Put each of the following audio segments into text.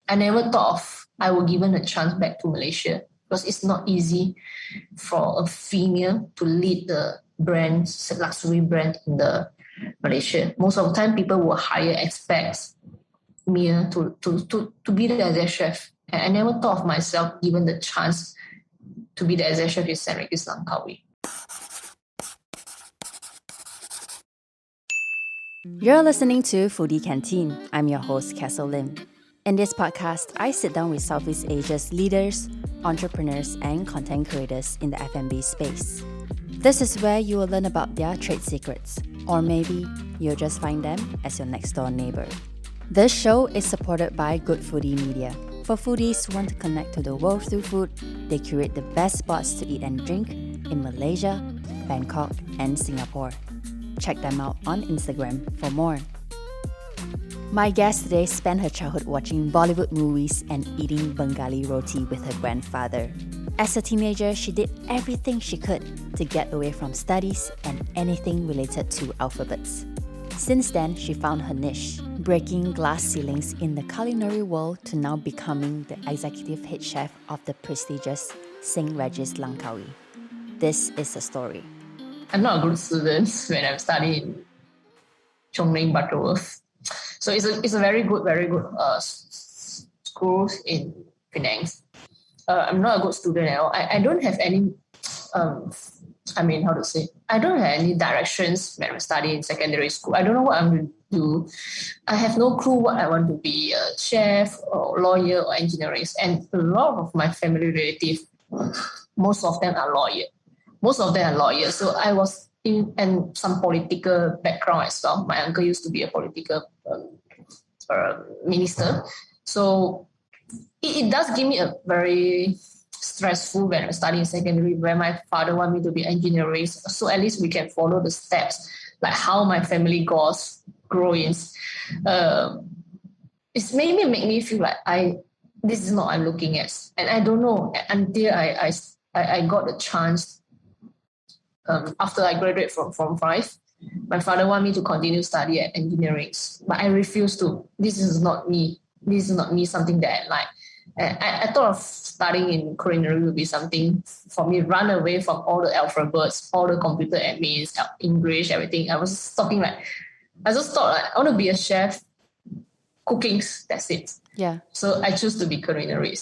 I never thought of I would given a chance back to Malaysia, because it's not easy for a female to lead the brand, luxury brand in the Malaysia. Most of the time, people will hire expats me to be the exec chef. And I never thought of myself given the chance to be the exec chef in Regis Langkawi. You're listening to Foodie Canteen. I'm your host, Castle Lim. In this podcast, I sit down with Southeast Asia's leaders, entrepreneurs, and content creators in the F&B space. This is where you will learn about their trade secrets, or maybe you'll just find them as your next door neighbor. This show is supported by Good Foodie Media. For foodies who want to connect to the world through food, they curate the best spots to eat and drink in Malaysia, Bangkok, and Singapore. Check them out on Instagram for more. My guest today spent her childhood watching Bollywood movies and eating Bengali roti with her grandfather. As a teenager, she did everything she could to get away from studies and anything related to alphabets. Since then, she found her niche, breaking glass ceilings in the culinary world to now becoming the executive head chef of the prestigious St. Regis Langkawi. This is the story. I'm not a good student when I'm studying Chongming Butterworth. So it's a very good school in Penang. I'm not a good student at all. I don't have any, I don't have any directions when I'm studying in secondary school. I don't know what I'm going to do. I have no clue what I want to be, a chef or lawyer or engineer. And a lot of my family relatives, most of them are lawyers. So I was in some political background as well. My uncle used to be a political minister. So it does give me a very stressful when I study in secondary, where my father wanted me to be engineering. So at least we can follow the steps, like how my family goes growing. It's made me feel like this is not what I'm looking at. And I don't know until I got the chance. After I graduated from Form 5, my father wanted me to continue study at engineering, but I refused to. This is not me, something that I like. I thought of studying in culinary would be something for me, run away from all the alphabets, all the computer admins, English, everything. I just thought I want to be a chef, cooking, that's it. Yeah. So I choose to be culinary.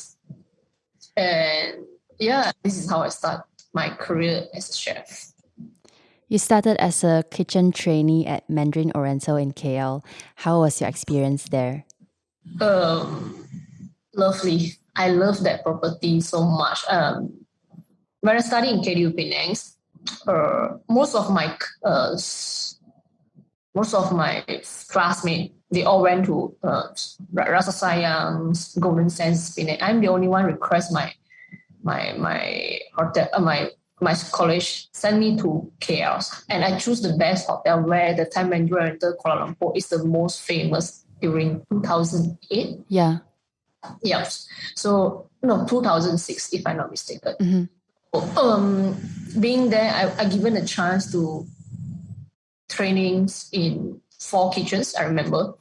And yeah, this is how I start my career as a chef. You started as a kitchen trainee at Mandarin Oriental in KL. How was your experience there? Lovely. I love that property so much. When I studied in Kayuputi, Penang, most of my classmates, they all went to Rasa Sayang's Golden Sands Penang. I'm the only one request my hotel, my college sent me to KL, and I choose the best hotel where the time Mandarin Oriental Kuala Lumpur is the most famous during 2008. Yeah. Yep. So 2006, if I'm not mistaken. Mm-hmm. Being there, I given a chance to trainings in 4 kitchens. I remember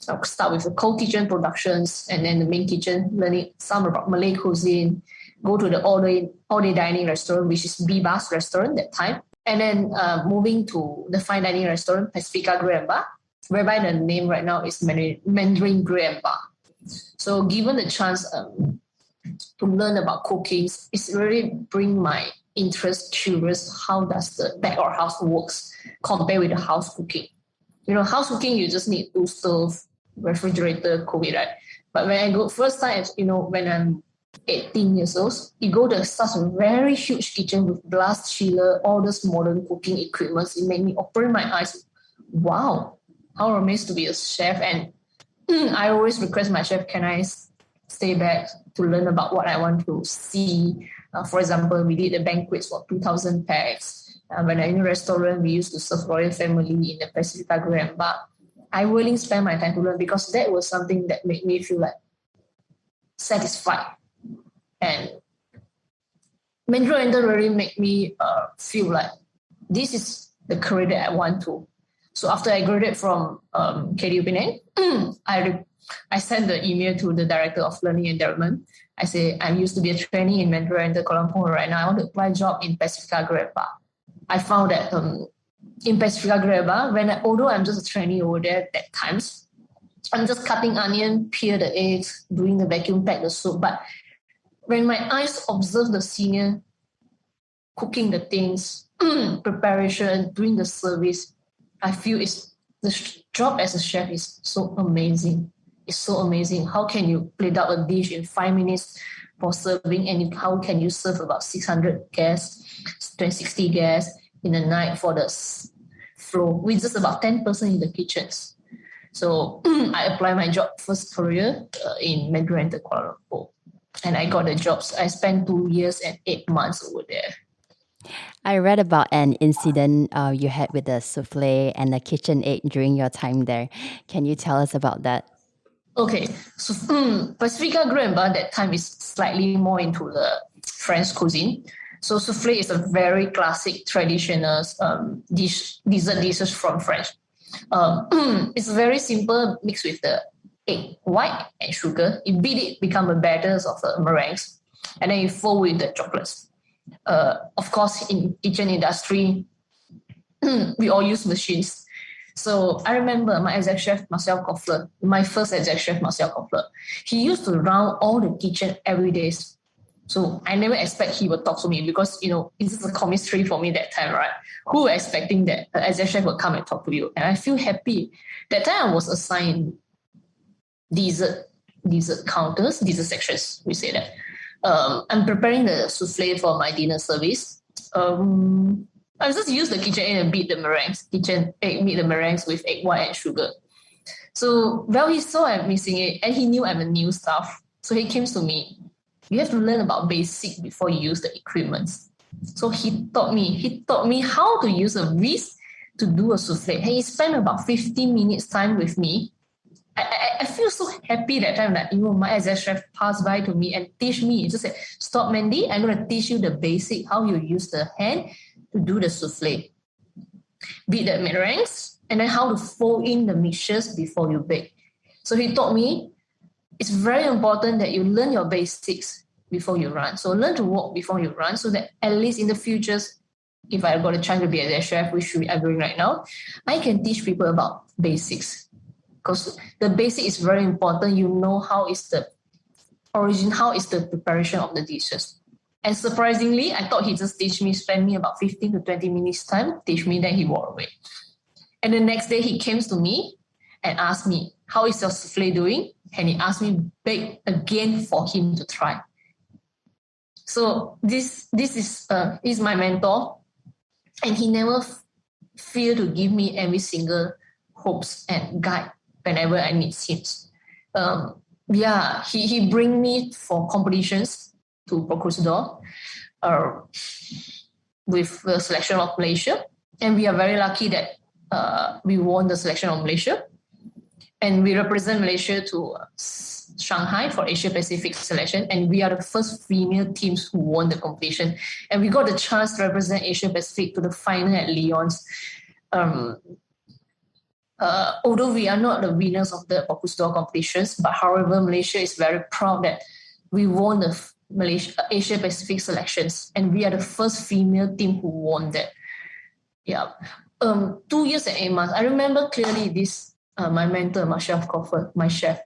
I'll start with the cold kitchen productions, and then the main kitchen, learning some about Malay cuisine. Go to the all-day dining restaurant, which is Biba's restaurant that time. And then moving to the fine dining restaurant, Pacifica Grill and Bar, whereby the name right now is Mandarin Grill and Bar. So given the chance to learn about cooking, it's really bring my interest, curious, how does the back or house works compared with the house cooking. House cooking, you just need 2 stoves, refrigerator, COVID, right? But when I go first time, when I'm 18 years old, you go to such a very huge kitchen with glass chiller, all this modern cooking equipment. It made me open my eyes. Wow, how amazed to be a chef. And I always request my chef, can I stay back to learn about what I want to see? For example, we did the banquets for 2,000 packs. When I'm in a restaurant, we used to serve royal family in the Pacifica Grill and Bar. I willing spend my time to learn, because that was something that made me feel like satisfied. And Mandarin Oriental really made me feel like this is the career that I want to. So after I graduated from KDU Penang, I I sent the email to the Director of Learning and Development. I say, I used to be a trainee in Mandarin Oriental Kuala Lumpur. Right now, I want to apply a job in Pacifica Grill. I found that in Pacifica Grill, although I'm just a trainee over there at times, I'm just cutting onion, peel the eggs, doing the vacuum pack the soup. But when my eyes observe the senior cooking the things, preparation, doing the service, I feel the job as a chef is so amazing. It's so amazing. How can you plate out a dish in 5 minutes for serving, and how can you serve about 600 guests, 60 guests in a night for the flow with just about 10 persons in the kitchens. So I applied my job first career in Mandarin Oriental Kuala Lumpur, and I got the jobs. I spent 2 years and 8 months over there. I read about an incident you had with the souffle and the KitchenAid during your time there. Can you tell us about that? Okay, so Pacifica Grill at that time is slightly more into the French cuisine. So souffle is a very classic, traditional dessert dishes from French. It's very simple, mixed with the egg white and sugar. You beat it, become a batter of the meringues, and then you fold with the chocolates. Of course, in kitchen industry, we all use machines. So I remember my exec chef, Marcel Kofler, my first exec chef, Marcel Kofler. He used to round all the kitchen every day. So I never expect he would talk to me because, it's just a chemistry for me that time, right? Who were expecting that the exec chef would come and talk to you? And I feel happy. That time I was assigned dessert counters, dessert sections, we say that. I'm preparing the souffle for my dinner service. I just use the KitchenAid and beat the meringues. Beat the meringues with egg white and sugar. So, he saw I'm mixing it, and he knew I'm a new staff. So he came to me. You have to learn about basic before you use the equipment. So he taught me how to use a whisk to do a souffle. And he spent about 15 minutes time with me. I feel so happy that time that, my exec chef passed by to me and teach me. He just said, stop, Mandy, I'm going to teach you the basic, how you use the hand to do the souffle. Beat the meringues, and then how to fold in the mixtures before you bake. So he taught me it's very important that you learn your basics before you run. So learn to walk before you run, so that at least in the futures, if I got a chance to be a chef, which we are doing right now, I can teach people about basics. Because the basic is very important. You know how is the origin, how is the preparation of the dishes. And surprisingly, I thought he just spend me about 15 to 20 minutes time, teach me, then he walked away. And the next day he came to me and asked me, how is your souffle doing? And he asked me bake again for him to try. So this is my mentor, and he never failed to give me every single hopes and guide whenever I need hints. He bring me for competitions to Bocuse D'Or with the selection of Malaysia. And we are very lucky that we won the selection of Malaysia. And we represent Malaysia to Shanghai for Asia Pacific selection. And we are the first female teams who won the competition. And we got the chance to represent Asia Pacific to the final at Lyons. Although we are not the winners of the Bocuse D'Or competitions, but however, Malaysia is very proud that we won the Asia Pacific selections, and we are the first female team who won that. 2 years and 8 months. I remember clearly this. My mentor, Marcel Kofler, my chef.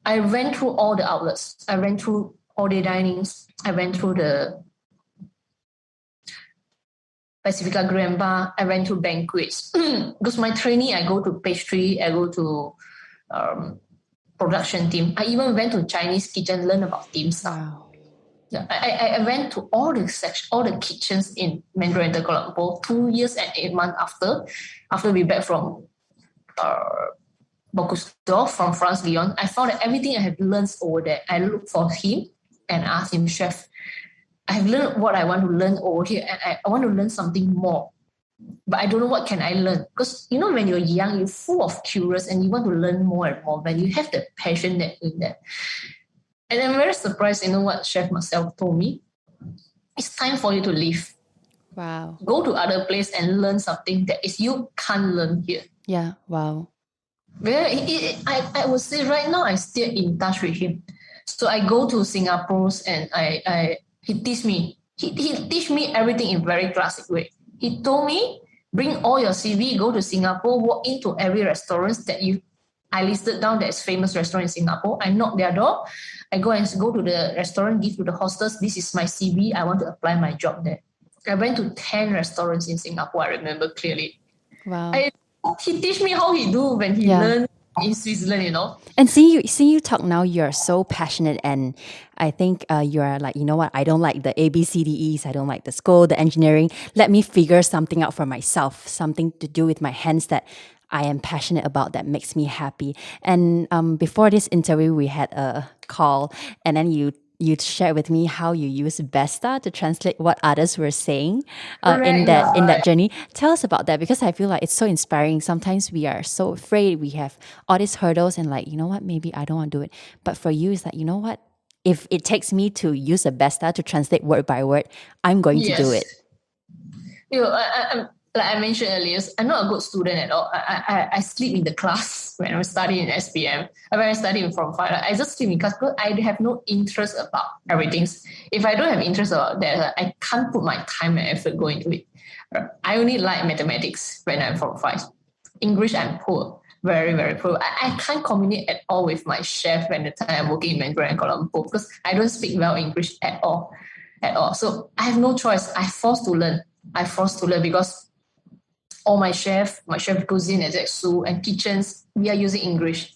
I went through all the outlets. I went through all the dinings. I went through the Pacifica Grill Bar. I went to banquets. Because my trainee, I go to pastry, I go to production team. I even went to Chinese kitchen, learn about dim sum. Wow. Yeah, I went to all the kitchens in Mandarin Oriental Kuala Lumpur 2 years and 8 months after we back from Bocuse D'Or from France, Lyon. I found that everything I had learned over there, I looked for him and asked him, Chef, I have learned what I want to learn over here, and I want to learn something more. But I don't know what can I learn. Because, when you're young, you're full of curious and you want to learn more and more. When you have the passion in that. And I'm very surprised, what Chef Marcel told me. It's time for you to leave. Wow. Go to other place and learn something that is you can't learn here. Yeah, wow. Well, I would say right now I'm still in touch with him. So I go to Singapore and he teach me. He teach me everything in very classic way. He told me, bring all your CV, go to Singapore, walk into every restaurant I listed down that is famous restaurant in Singapore. I knock their door. I go to the restaurant, give to the hostess, this is my CV. I want to apply my job there. I went to 10 restaurants in Singapore. I remember clearly. Wow. He teach me how he do when he learned in Switzerland, you know. And seeing you talk now, you're so passionate, and I think you're like, you know what? I don't like the ABCDEs. I don't like the school, the engineering. Let me figure something out for myself. Something to do with my hands that I am passionate about, that makes me happy. And before this interview, we had a call, and then you shared with me how you use Besta to translate what others were saying in that journey. Tell us about that, because I feel like it's so inspiring. Sometimes we are so afraid, we have all these hurdles, and like, you know what, maybe I don't want to do it. But for you, it's like, you know what, if it takes me to use a Besta to translate word by word, I'm going to do it. You know, I'm like I mentioned earlier, I'm not a good student at all. I sleep in the class when I'm studying in SPM. When I'm studying from 5, I just sleep in class because I have no interest about everything. If I don't have interest about that, I can't put my time and effort going into it. I only like mathematics when I'm from 5. English, I'm poor. Very, very poor. I can't communicate at all with my chef when the time I'm working in Mandarin Kuala Lumpur because I don't speak well English at all. So I have no choice. I forced to learn because all my chef cuisine, exec Sue, and kitchens, we are using English.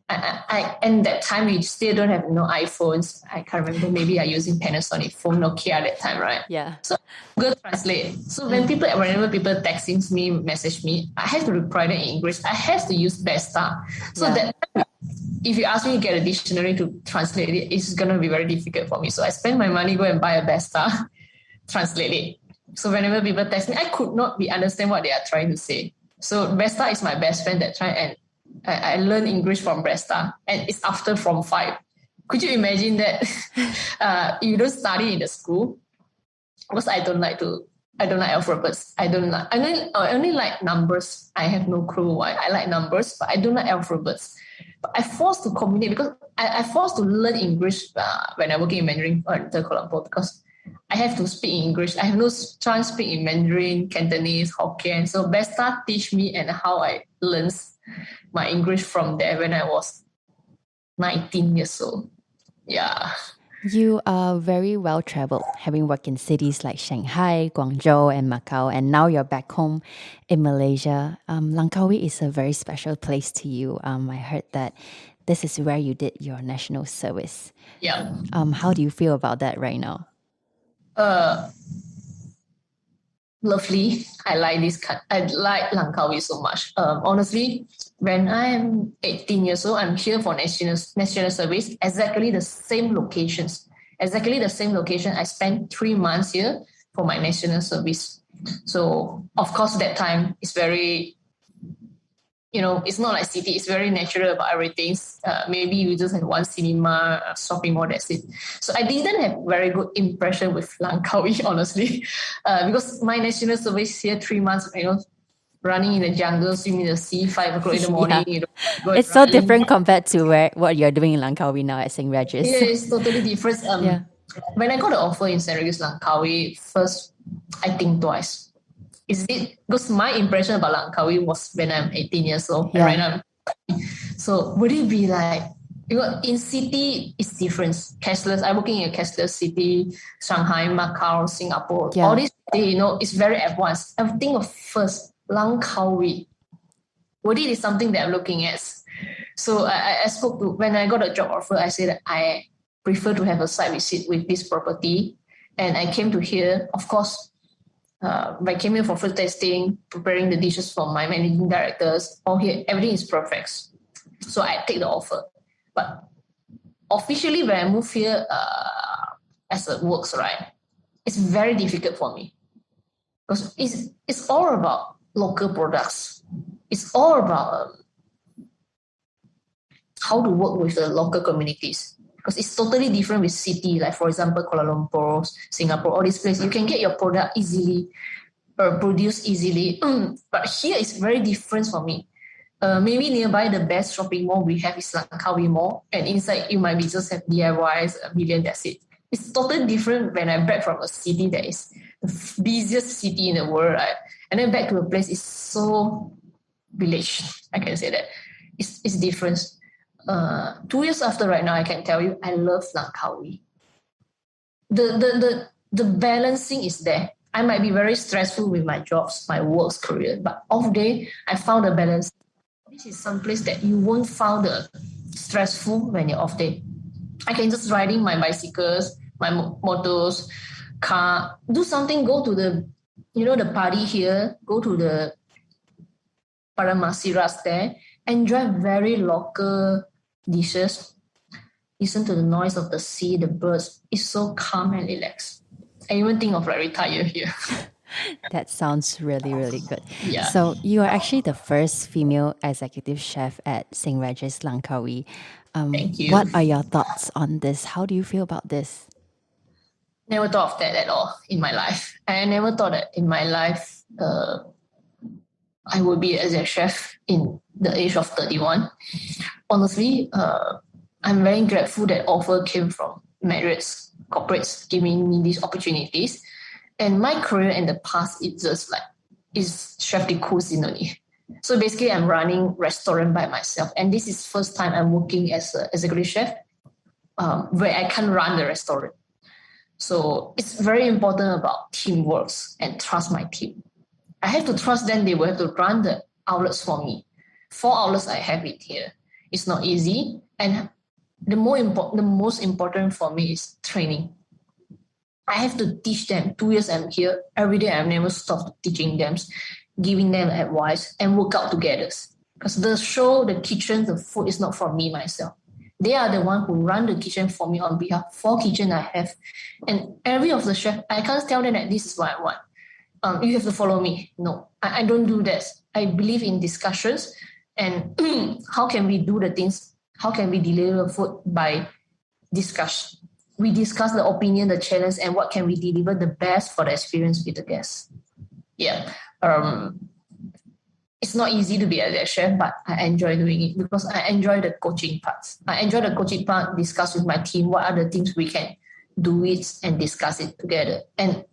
And that time we still don't have no iPhones. I can't remember. Maybe I'm using Panasonic phone, Nokia at that time, right? Yeah. So Google Translate. So whenever people texting me, message me, I have to reply them in English. I have to use Besta. So that if you ask me to get a dictionary to translate it, it's gonna be very difficult for me. So I spend my money go and buy a Besta, translate it. So whenever people text me, I could not understand what they are trying to say. So Besta is my best friend that try, and I learned English from Besta, and it's after from 5. Could you imagine that you don't study in the school? Because I don't like alphabets. I only like numbers. I have no clue why. I like numbers, but I don't like alphabets. But I forced to communicate because I forced to learn English when I work in Mandarin Oriental Kuala Lumpur because I have to speak English. I have no chance to speak in Mandarin, Cantonese, Hokkien. So Besta teach me and how I learned my English from there when I was 19 years old. Yeah. You are very well traveled, having worked in cities like Shanghai, Guangzhou, and Macau, and now you're back home in Malaysia. Langkawi is a very special place to you. I heard that this is where you did your national service. Yeah. How do you feel about that right now? Lovely. I like Langkawi so much. Honestly, when I'm 18 years old, I'm here for national service. Exactly the same locations. I spent 3 months here for my national service. So of course, that time is very, it's not like city. It's very natural about everything. Maybe you just have one cinema, shopping mall, that's it. So I didn't have very good impression with Langkawi, honestly, because my national service here 3 months, running in the jungle, swimming in the sea, 5 o'clock in the morning. It's so different compared to what you're doing in Langkawi now at St. Regis. Yeah, it's totally different. When I got the offer in St. Regis Langkawi, first I think twice. Is it because my impression about Langkawi was when I'm 18 years old and right now? So would it be like, in city it's different, cashless. I'm working in a cashless city, Shanghai, Macau, Singapore. All this city, it's very advanced. I'm thinking of first Langkawi. What it is something that I'm looking at. So I spoke to, when I got a job offer, I said I prefer to have a site visit with this property, and I came to here. Of course, I came here for food testing, preparing the dishes for my managing directors. All here, everything is perfect. So I take the offer. But officially, when I move here as it works, right, it's very difficult for me because it's all about local products. It's all about how to work with the local communities. Because it's totally different with city, like for example, Kuala Lumpur, Singapore, all these places. You can get your product easily or produce easily. But here it's very different for me. Maybe nearby the best shopping mall we have is Langkawi Mall, and inside you might be just have DIYs, a million, that's it. It's totally different when I'm back from a city that is the busiest city in the world, right? And then back to a place is so village. I can say that it's different. 2 years after right now, I can tell you I love Langkawi. The balancing is there. I might be very stressful with my jobs, my works, career, but off day I found a balance. This is some place that you won't find the stressful when you're off day. I can just riding my bicycles, my motors, car, do something, go to the party here, go to the Paramasiras there, enjoy very local dishes, listen to the noise of the sea, the birds. It's so calm and relaxed. I even think of retire here. That sounds really, really good. Yeah. So you are actually the first female executive chef at St. Regis Langkawi. Thank you. What are your thoughts on this? How do you feel about this? Never thought of that at all in my life. I never thought that in my life I would be as a chef in the age of 31. Honestly, I'm very grateful that offer came from Marriott's corporates giving me these opportunities. And my career in the past is chef de cuisine only. So basically, I'm running restaurant by myself, and this is first time I'm working as an executive chef, where I can run the restaurant. So it's very important about teamwork and trust my team. I have to trust them. They will have to run the outlets for me. 4 outlets I have it here. It's not easy, and the most important for me is training. I have to teach them. 2 years I'm here. Every day I've never stopped teaching them, giving them advice, and work out together. Because the kitchen, the food is not for me myself. They are the one who run the kitchen for me on behalf. 4 kitchen I have. And every of the chef, I can't tell them that this is what I want. You have to follow me. No, I don't do that. I believe in discussions and how can we do the things? How can we deliver food by discussion? We discuss the opinion, the challenge, and what can we deliver the best for the experience with the guests. Yeah. It's not easy to be a chef, but I enjoy doing it because I enjoy the coaching parts. I enjoy the coaching part, discuss with my team what are the things we can do it and discuss it together. And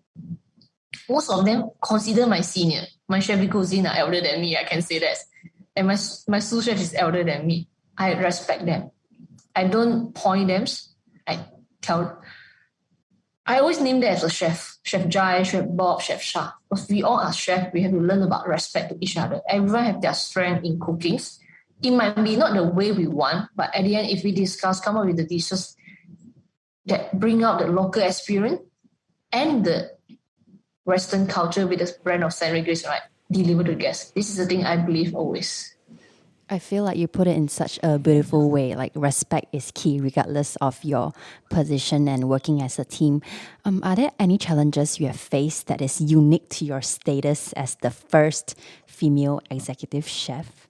most of them consider my senior. My chef de cuisine are elder than me, I can say that. And my sous chef is elder than me. I respect them. I don't point them. I always name them as a chef. Chef Jai, Chef Bob, Chef Shah. Because we all are chefs, we have to learn about respect to each other. Everyone have their strength in cooking. It might be not the way we want, but at the end, if we discuss, come up with the dishes that bring out the local experience and the Western culture with the brand of St. Regis, right? Deliver to guests. This is the thing I believe always. I feel like you put it in such a beautiful way. Like respect is key regardless of your position and working as a team. Are there any challenges you have faced that is unique to your status as the first female executive chef?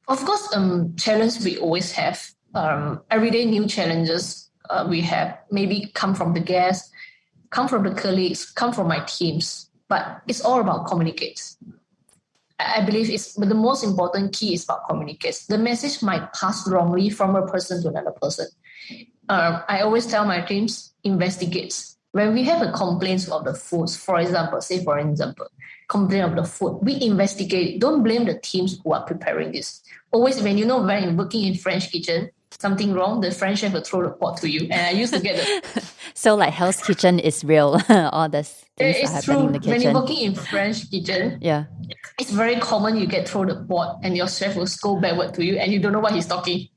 Of course, challenge we always have. Everyday new challenges we have maybe come from the guests, come from the colleagues, come from my teams. But it's all about communicates. I believe the most important key is about communicates. The message might pass wrongly from a person to another person. I always tell my teams, investigates. When we have a complaint of the foods, for example, complaint of the food, we investigate. Don't blame the teams who are preparing this. Always when you're working in French kitchen, something wrong, the French chef will throw the pot to you. And I used to get the... So like Hell's Kitchen is real. All the things are happening in the kitchen. When you're working in French kitchen, yeah, it's very common you get thrown the pot and your chef will scold backward to you and you don't know what he's talking.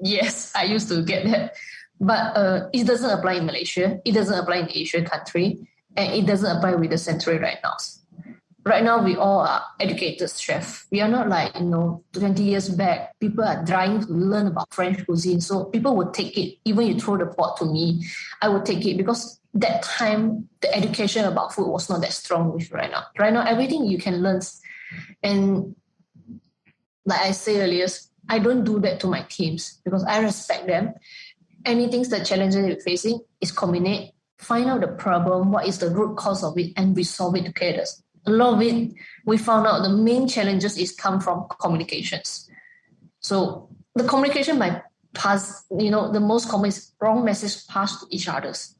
Yes, I used to get that. But it doesn't apply in Malaysia. It doesn't apply in Asian country. And it doesn't apply with the century right now. Right now, we all are educated chefs. We are not like, 20 years back, people are trying to learn about French cuisine. So people would take it. Even you throw the pot to me, I would take it because that time, the education about food was not that strong with right now. Right now, everything you can learn. And like I said earlier, I don't do that to my teams because I respect them. Anything that challenges they're facing is communicate, find out the problem, what is the root cause of it, and resolve it together. a lot of it, we found out the main challenges is come from communications. So the communication might pass, the most common is wrong message passed to each others.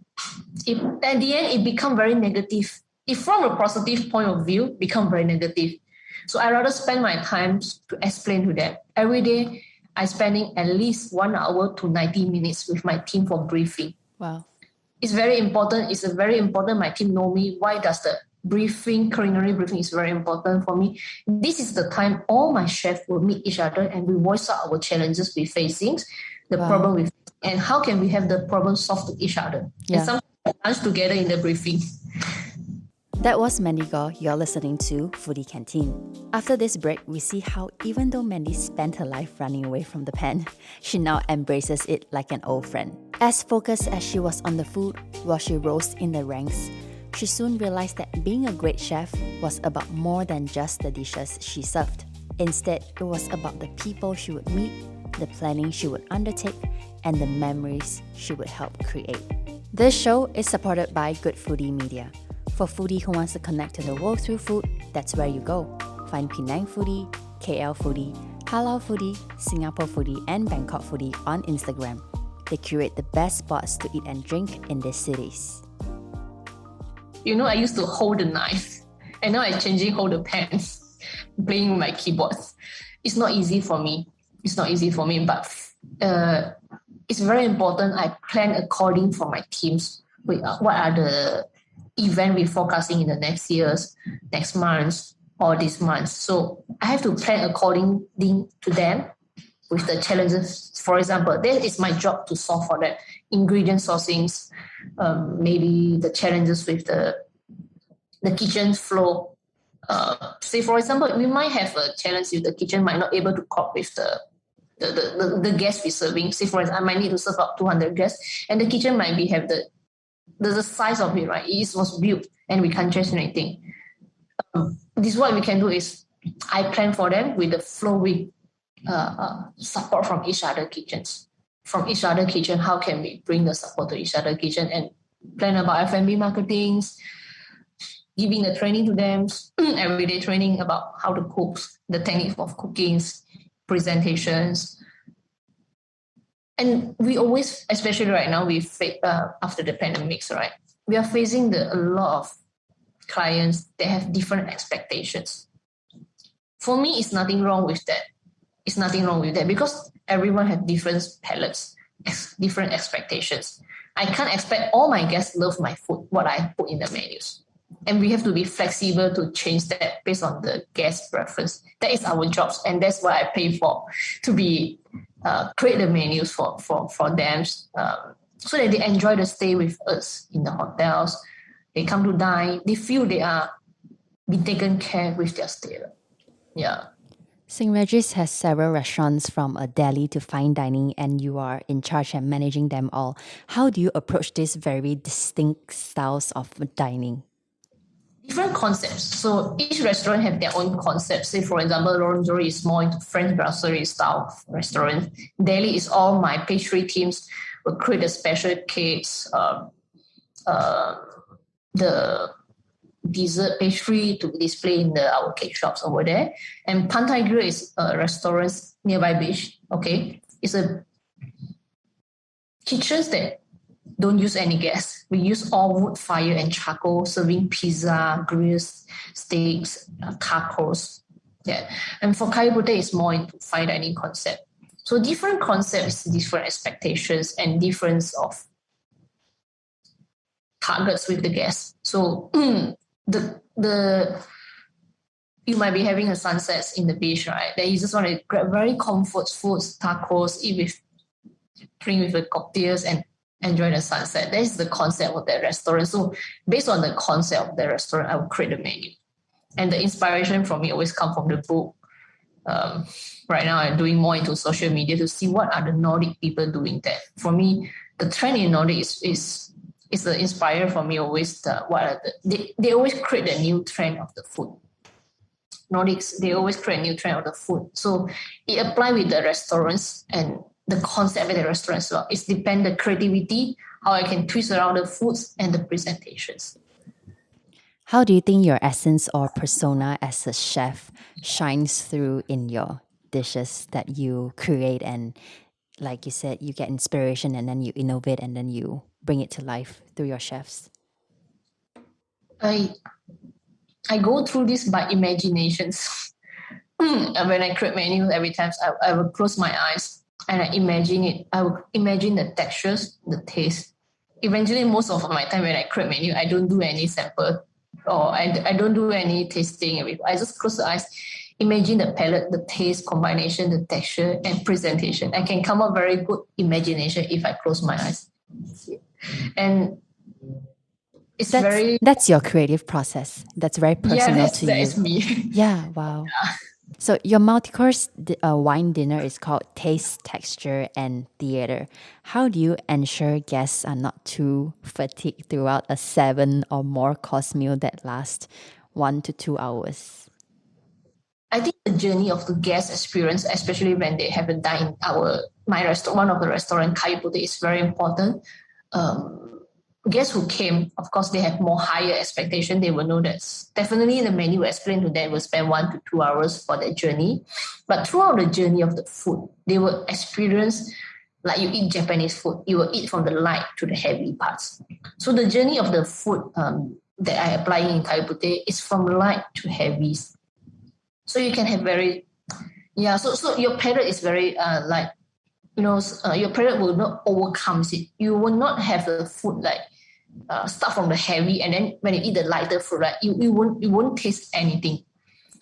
At the end, it become very negative. If from a positive point of view, become very negative. So I rather spend my time to explain to them. Every day, I spending at least 1 hour to 90 minutes with my team for briefing. Wow. It's very important. It's very important my team know me. Why does the culinary briefing is very important for me. This is the time all my chefs will meet each other and we voice out our challenges we're facing, the problem with, and how can we have the problem solved to each other. Yeah. And sometimes lunch together in the briefing. That was Mandy Goh. You're listening to Foodie Canteen. After this break, we see how even though Mandy spent her life running away from the pan, she now embraces it like an old friend. As focused as she was on the food while she rose in the ranks, she soon realized that being a great chef was about more than just the dishes she served. Instead, it was about the people she would meet, the planning she would undertake, and the memories she would help create. This show is supported by Good Foodie Media. For foodie who wants to connect to the world through food, that's where you go. Find Penang Foodie, KL Foodie, Halal Foodie, Singapore Foodie, and Bangkok Foodie on Instagram. They curate the best spots to eat and drink in these cities. I used to hold the knife, and now I'm changing hold the pen, playing with my keyboards. It's not easy for me. But it's very important. I plan according for my teams. What are the event we're forecasting in the next years, next month, or this month. So I have to plan according to them with the challenges. For example, that is my job to solve for that. Ingredient sourcings, maybe the challenges with the kitchen flow. Say, for example, we might have a challenge if the kitchen might not able to cope with the guests we're serving. Say, for example, I might need to serve up 200 guests, and the kitchen might have the size of it, right? It was built, and we can't change anything. This what we can do is I plan for them with the flow with support from each other kitchens. From each other kitchen, how can we bring the support to each other kitchen and plan about F&B marketings, giving the training to them, everyday training about how to cook, the technique of cooking, presentations. And we always, especially right now, after the pandemics, right? We are facing a lot of clients that have different expectations. For me, it's nothing wrong with that. Because everyone has different palates, different expectations. I can't expect all my guests love my food, what I put in the menus. And we have to be flexible to change that based on the guest preference. That is our jobs, and that's what I pay for, to be create the menus for them, so that they enjoy the stay with us in the hotels. They come to dine. They feel they are being taken care with their stay. Yeah. St. Regis has several restaurants from a deli to fine dining, and you are in charge and managing them all. How do you approach these very distinct styles of dining? Different concepts. So each restaurant have their own concept. Say, for example, L'Orangerie is more into French brasserie style restaurant. Deli is all my pastry teams will create the special cakes, the dessert pastry to display in our cake shops over there. And Pantai Grill is a restaurant nearby beach. Okay, it's a kitchens that don't use any gas. We use all wood fire and charcoal, serving pizza, grills, steaks, tacos. Yeah. And for Kayuputi, it's more into fine dining concept. So different concepts, different expectations, and difference of targets with the guests. So you might be having a sunset in the beach, right? Then you just want to grab very comfort foods, tacos, drink with the cocktails, and enjoy the sunset. That is the concept of that restaurant. So based on the concept of the restaurant, I will create the menu. And the inspiration from me always come from the book. Right now, I'm doing more into social media to see what are the Nordic people doing that. For me, the trend in Nordic is the inspire for me always. They always create a new trend of the food. Nordics, they always create a new trend of the food. So it applies with the restaurants and the concept of the restaurant as well. It depends the creativity, how I can twist around the foods and the presentations. How do you think your essence or persona as a chef shines through in your dishes that you create, and like you said, you get inspiration and then you innovate and then you bring it to life through your chefs? I I go through this by imaginations. And when I create menus, every time I will close my eyes and I imagine it. I will imagine the textures, the taste. Eventually, most of my time when I create menu, I don't do any sample or I don't do any tasting. I just close the eyes, imagine the palette, the taste combination, the texture, and presentation. I can come up very good imagination if I close my eyes. And it's very That's your creative process. That's very personal to that you. is me. Yeah, wow. So your multi-course wine dinner is called Taste, Texture, and Theater. How do you ensure guests are not too fatigued throughout a 7 or more course meal that lasts 1 to 2 hours? I think the journey of the guest experience, especially when they haven't dined my restaurant, one of the restaurant Kayuputi, is very important. Guests who came, of course, they have more higher expectation. They will know that definitely the menu will explain to them will spend 1 to 2 hours for that journey. But throughout the journey of the food, they will experience like you eat Japanese food, you will eat from the light to the heavy parts. So the journey of the food that I apply in Kayuputi is from light to heavy. So you can have so your palate is very your palate will not overcome it. You will not have the food like start from the heavy and then when you eat the lighter food, right, you won't taste anything.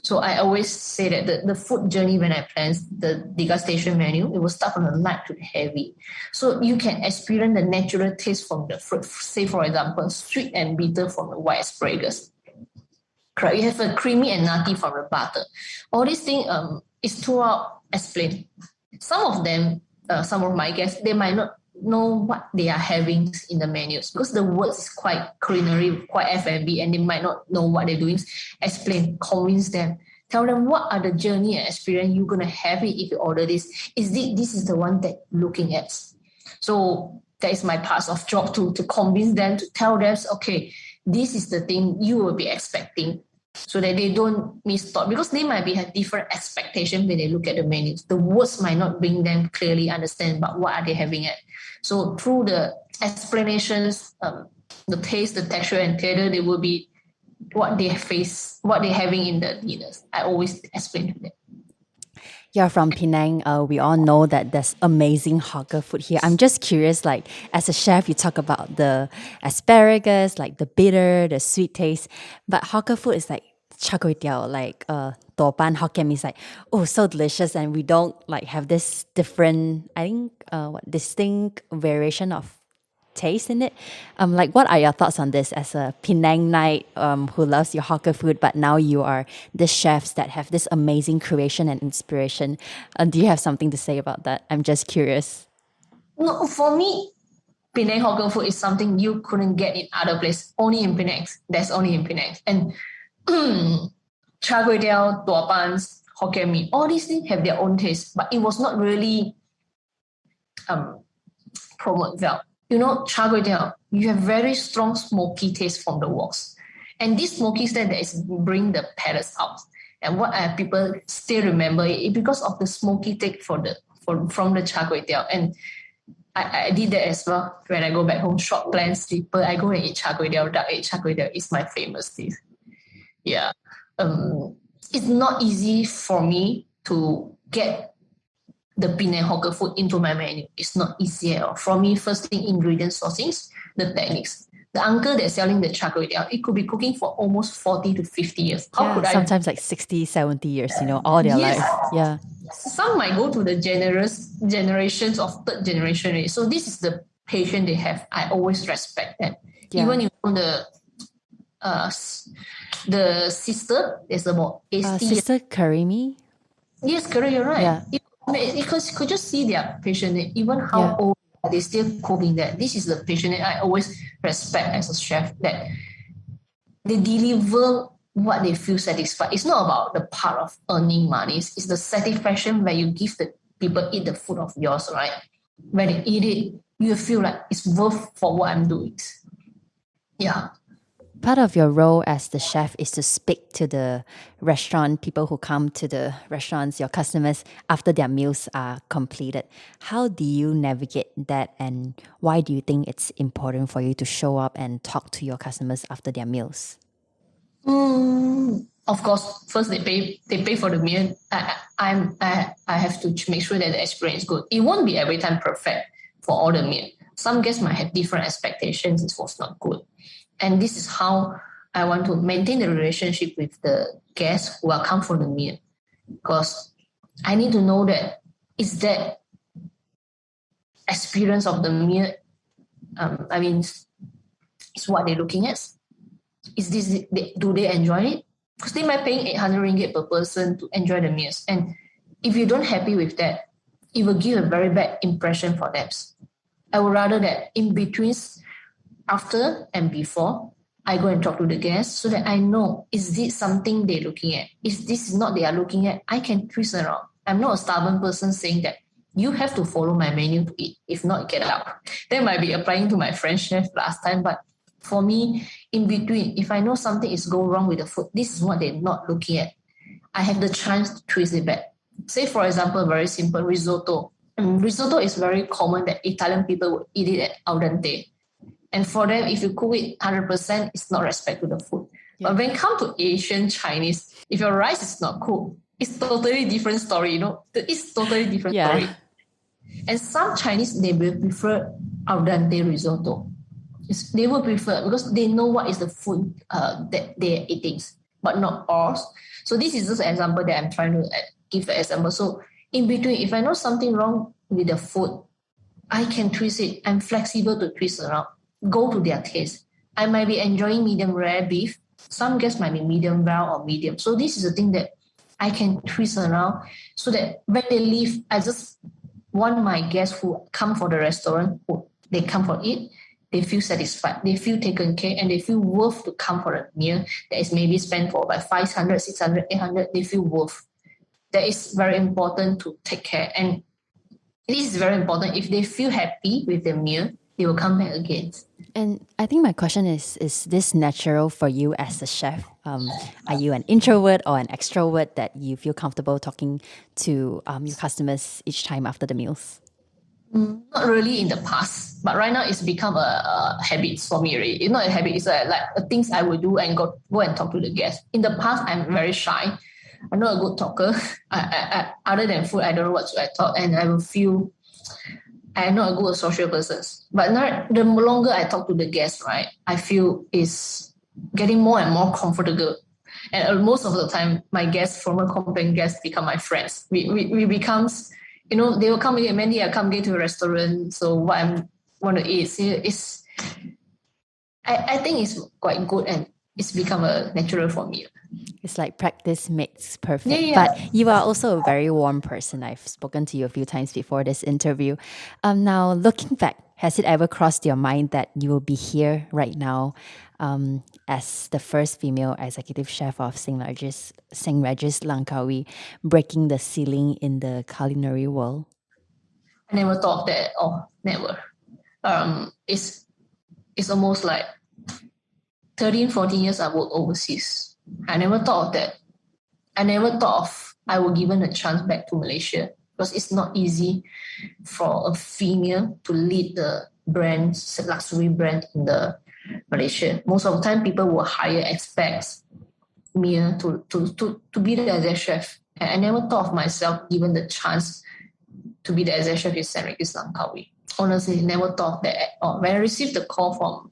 So I always say that the food journey when I plan the degustation menu, it will start from the light to the heavy. So you can experience the natural taste from the fruit. Say for example, sweet and bitter from the white asparagus. Correct. You have a creamy and nutty from the butter. All these things is throughout explained. Some of them, some of my guests, they might not know what they are having in the menus because the words is quite culinary, quite F&B, and they might not know what they're doing. Explain, convince them, tell them what are the journey and experience you're gonna have it if you order this. This is the one that you're looking at. So that is my part of job to convince them, to tell them, okay, this is the thing you will be expecting, so that they don't miss thought, because they might have different expectations when they look at the menus. The words might not bring them clearly understand about what are they having at. So through the explanations, the taste, the texture, and theater, they will be what they face, what they're having in the dinners. I always explain to them. You're from Penang. We all know that there's amazing hawker food here. I'm just curious, like as a chef, you talk about the asparagus, like the bitter, the sweet taste, but hawker food is like char kway teow, like topan Hokkien mee is like, oh, so delicious, and we don't like have this different, I think, distinct variation of taste in it. Like, what are your thoughts on this as a Penangite who loves your hawker food, but now you are the chefs that have this amazing creation and inspiration? Do you have something to say about that? I'm just curious. No, for me, Penang hawker food is something you couldn't get in other place. Only in Penang. That's only in Penang. And char kway teow, tuapans, Hokkien mee, all these things have their own taste, but it was not really promoted well. You know, char kway teow, you have very strong smoky taste from the woks. And this smoky taste that is bring the palates out. And what people still remember it because of the smoky taste from the char kway teow. And I did that as well. When I go back home, short plan sleeper, I go and eat char kway teow. Duck egg char kway teow is my famous dish. Yeah. It's not easy for me to get the Penang hawker food into my menu. It's not easy at all. For me, first thing, ingredient sourcings, the techniques. The uncle that's selling the char kway teow, it could be cooking for almost 40 to 50 years. Sometimes like 60, 70 years, all their life. Yeah. Some might go to the generations of third generation. So this is the patient they have. I always respect that. Yeah. Even the sister is about 80 Sister Karimi? Yes, correct, you're right. Yeah. Because you could just see their patient, even how old they still cooking that. This is the patient I always respect as a chef, that they deliver what they feel satisfied. It's not about the part of earning money. It's the satisfaction where you give the people eat the food of yours, right? When they eat it, you feel like it's worth for what I'm doing. Yeah. part of your role as the chef is to speak to the restaurant, people who come to the restaurants, your customers, after their meals are completed. How do you navigate that, and why do you think it's important for you to show up and talk to your customers after their meals? Of course, first they pay for the meal. I have to make sure that the experience is good. It won't be every time perfect for all the meal. Some guests might have different expectations. It was not good. And this is how I want to maintain the relationship with the guests who are come for the meal. Because I need to know that is that experience of the meal, is what they're looking at. Is this, do they enjoy it? Because they might pay 800 ringgit per person to enjoy the meals. And if you don't happy with that, it will give a very bad impression for them. I would rather that in between, after and before, I go and talk to the guests so that I know, is this something they're looking at? Is this not they are looking at? I can twist around. I'm not a stubborn person saying that you have to follow my menu to eat. If not, get out. That might be applying to my French chef last time, but for me, in between, if I know something is going wrong with the food, this is what they're not looking at. I have the chance to twist it back. Say, for example, very simple risotto. Risotto is very common that Italian people would eat it at al dente. And for them, if you cook it 100%, it's not respect to the food. Yeah. But when it comes to Asian Chinese, if your rice is not cooked, it's totally different story, It's totally different story. And some Chinese, they will prefer al dente risotto. They will prefer because they know what is the food that they're eating, but not ours. So this is just an example that I'm trying to give an example. So in between, if I know something wrong with the food, I can twist it. I'm flexible to twist around, go to their taste. I might be enjoying medium rare beef. Some guests might be medium well or medium. So this is the thing that I can twist around so that when they leave, I just want my guests who come for the restaurant, who they come for it, they feel satisfied, they feel taken care, and they feel worth to come for a meal that is maybe spent for about 500, 600, 800. They feel worth. That is very important to take care. And this is very important. If they feel happy with the meal, they will come back again. And I think my question is this natural for you as a chef? Are you an introvert or an extrovert that you feel comfortable talking to your customers each time after the meals? Not really in the past, but right now it's become a habit for me already. It's not a habit, it's like things I will do and go and talk to the guests. In the past, I'm very shy. I'm not a good talker. I other than food, I don't know what to talk, and I will feel I'm not a good social person. But now, the longer I talk to the guests, right, I feel is getting more and more comfortable. And most of the time, my guests, former company guests, become my friends. We becomes, they will come again. Mandy, I come again to a restaurant. So what I want to eat is, I think it's quite good and it's become a natural for me. It's like practice makes perfect. Yeah. But you are also a very warm person. I've spoken to you a few times before this interview. Now, looking back, has it ever crossed your mind that you will be here right now as the first female executive chef of St. Regis Langkawi, breaking the ceiling in the culinary world? I never thought of that. Oh, never. It's almost like 13, 14 years I worked overseas. I never thought of that. I never thought of I was given a chance back to Malaysia because it's not easy for a female to lead the brand, luxury brand in the Malaysia. Most of the time, people will hire expats me to be the exec chef. And I never thought of myself given the chance to be the exec chef in St. Regis Langkawi. Honestly, never thought of that at all. When I received the call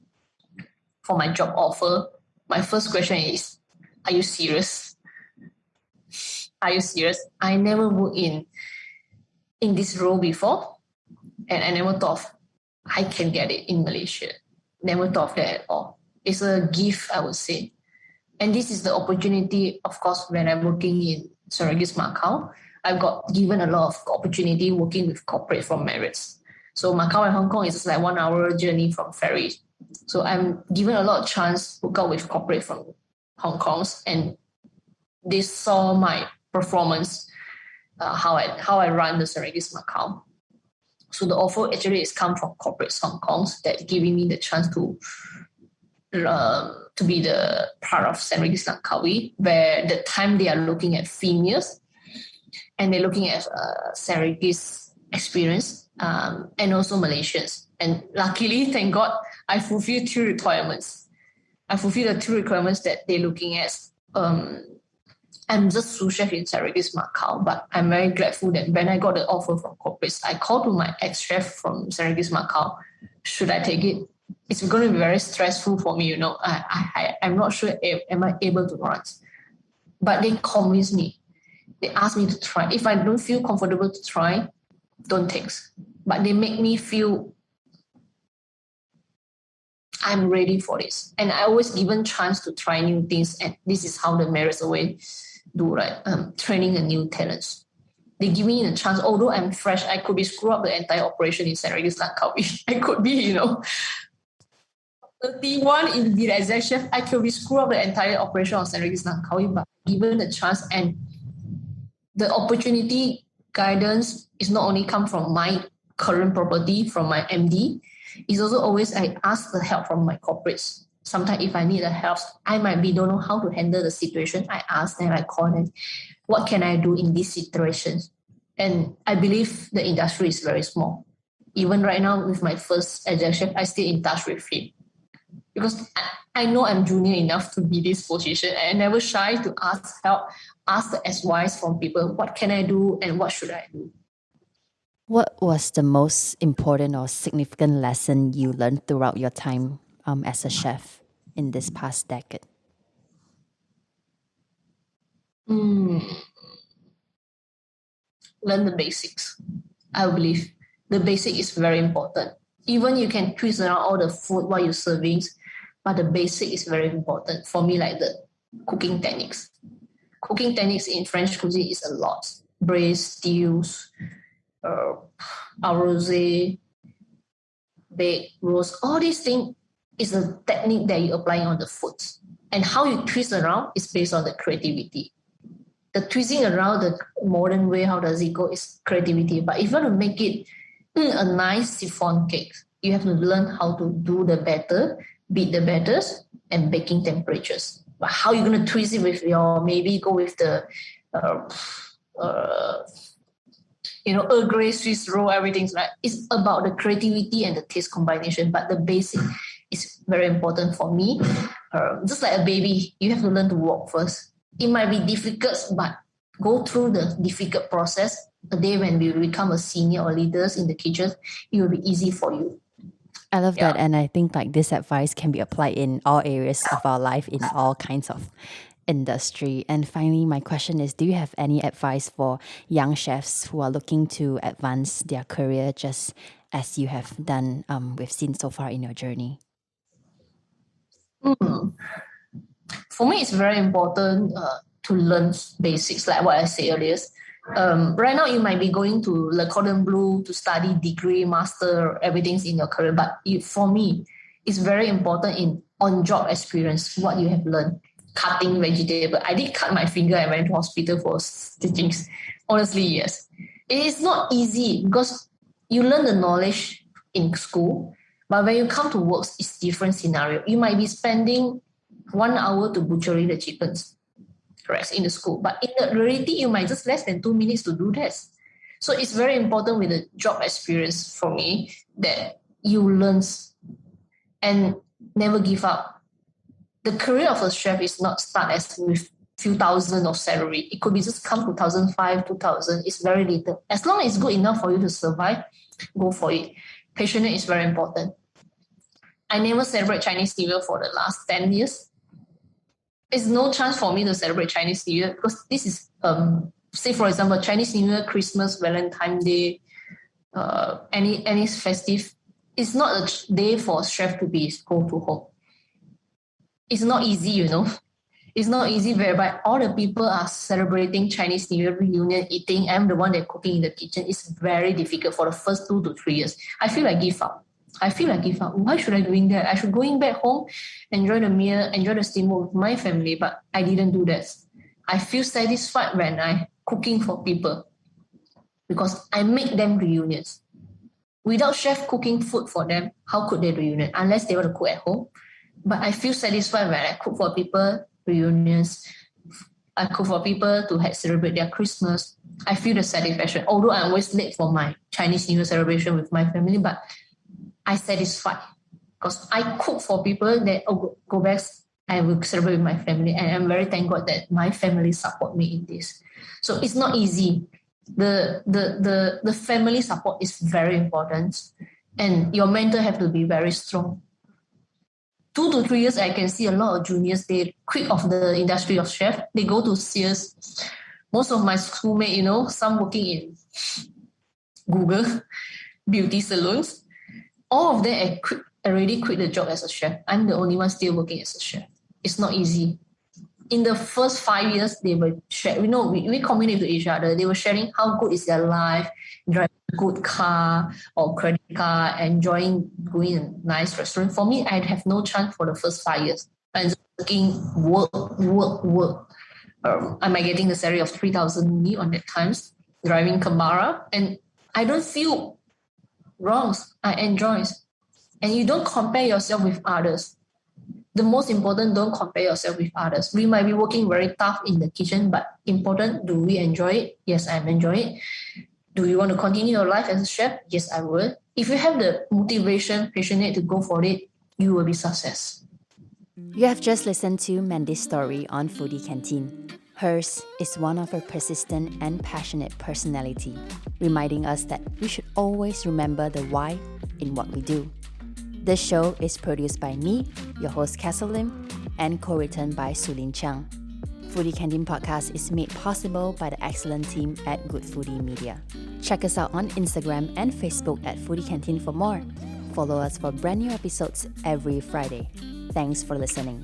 for my job offer, my first question is, are you serious? Are you serious? I never worked in this role before, and I never thought of I can get it in Malaysia. Never thought of that at all. It's a gift, I would say. And this is the opportunity, of course, when I'm working in St. Regis Macau, I've got given a lot of opportunity working with corporate from Marriott. So Macau and Hong Kong is just like 1 hour journey from ferry. So I'm given a lot of chance to work out with corporate from Hong Kong, and they saw my performance, how I run the St. Regis Macau. So the offer actually is come from corporate Hong Kong that giving me the chance to to be the part of St. Regis Langkawi, where the time they are looking at females and they're looking at St. Regis experience and also Malaysians. And luckily, thank God, I fulfilled two requirements. I fulfilled the two requirements that they're looking at. I'm just sous chef in St. Regis Macau, but I'm very grateful that when I got the offer from corporates, I called to my ex-chef from St. Regis Macau. Should I take it? It's going to be very stressful for me, I'm not sure am I able to run. But they convinced me. They asked me to try. If I don't feel comfortable to try, don't take. But they make me feel I'm ready for this. And I always given chance to try new things. And this is how the Marriott Away do, right? Training a new talents. They give me a chance. Although I'm fresh, I could be screw up the entire operation in St. Regis Langkawi. I could be, 31 in the exec chef, I could be screw up the entire operation of St. Regis Langkawi, but given the chance and the opportunity guidance is not only come from my current property, from my MD, it's also always I ask the help from my corporates. Sometimes if I need the help, I might don't know how to handle the situation. I ask them, I call them, what can I do in this situation? And I believe the industry is very small. Even right now with my first exec chef, I stay in touch with him. Because I know I'm junior enough to be this position. And I never shy to ask help, ask the advice from people. What can I do and what should I do? What was the most important or significant lesson you learned throughout your time as a chef in this past decade? Learn the basics. I believe the basic is very important. Even you can twist around all the food while you're serving, but the basic is very important. For me, like the cooking techniques. Cooking techniques in French cuisine is a lot. Braised, stews, arrosé, bake, roast. All these things is a technique that you apply on the foods. And how you twist around is based on the creativity. The twisting around the modern way, how does it go, is creativity. But if you want to make it a nice chiffon cake, you have to learn how to do the batter, beat the batters, and baking temperatures. But how you're going to twist it with maybe go with the, Earl Grey, Swiss roll, everything's right. It's about the creativity and the taste combination. But the basic is very important for me. Just like a baby, you have to learn to walk first. It might be difficult, but go through the difficult process. The day when we become a senior or leaders in the kitchen, it will be easy for you. I love that. And I think this advice can be applied in all areas of our life, in all kinds of industry. And finally, my question is, do you have any advice for young chefs who are looking to advance their career just as you have done, we've seen so far in your journey? For me, it's very important to learn basics, like what I said earlier. Right now, you might be going to Le Cordon Bleu to study degree, master, everything's in your career. But for me, it's very important in on-job experience, what you have learned. Cutting vegetable. I did cut my finger and went to hospital for stitchings. Honestly, yes. It is not easy because you learn the knowledge in school, but when you come to work, it's different scenario. You might be spending 1 hour to butchering the chickens, correct, in the school. But in the reality, you might just less than 2 minutes to do this. So it's very important with the job experience for me that you learn and never give up. The career of a chef is not start as with few thousand of salary. It could be just come 2005, 2000. It's very little. As long as it's good enough for you to survive, go for it. Passion is very important. I never celebrate Chinese New Year for the last 10 years. There's no chance for me to celebrate Chinese New Year because this is, say for example, Chinese New Year, Christmas, Valentine's Day, any festive. It's not a day for a chef to go to home. It's not easy, It's not easy whereby all the people are celebrating Chinese New Year reunion, eating. I'm the one that cooking in the kitchen. It's very difficult for the first 2 to 3 years. I feel like give up. Why should I doing that? I should going back home, enjoy the meal, enjoy the steamboat with my family, but I didn't do that. I feel satisfied when I cooking for people because I make them reunions. Without chef cooking food for them, how could they reunion? Unless they want to cook at home. But I feel satisfied when I cook for people, reunions. I cook for people to celebrate their Christmas. I feel the satisfaction. Although I'm always late for my Chinese New Year celebration with my family, but I satisfied because I cook for people that go back. I will celebrate with my family, and I'm very thank God that my family support me in this. So it's not easy. The family support is very important, and your mentor have to be very strong. 2 to 3 years, I can see a lot of juniors, they quit off the industry of chef. They go to Sears. Most of my schoolmates, some working in Google, beauty salons. All of them already quit the job as a chef. I'm the only one still working as a chef. It's not easy. In the first 5 years, they were sharing, we communicate to each other. They were sharing how good is their life, driving a good car or credit card, enjoying going to a nice restaurant. For me, I'd have no chance for the first 5 years. I'm just working, work. Am I getting the salary of 3,000 on that times, driving Camara? And I don't feel wrong. I enjoy. And you don't compare yourself with others. The most important, don't compare yourself with others. We might be working very tough in the kitchen, but important, do we enjoy it? Yes, I'm enjoying it. Do you want to continue your life as a chef? Yes, I will. If you have the motivation, passionate to go for it, you will be success. You have just listened to Mandy's story on Foodie Canteen. Hers is one of her persistent and passionate personality, reminding us that we should always remember the why in what we do. This show is produced by me, your host Castle Lim, and co-written by Sulin Chang. Foodie Canteen podcast is made possible by the excellent team at Good Foodie Media. Check us out on Instagram and Facebook at Foodie Canteen for more. Follow us for brand new episodes every Friday. Thanks for listening.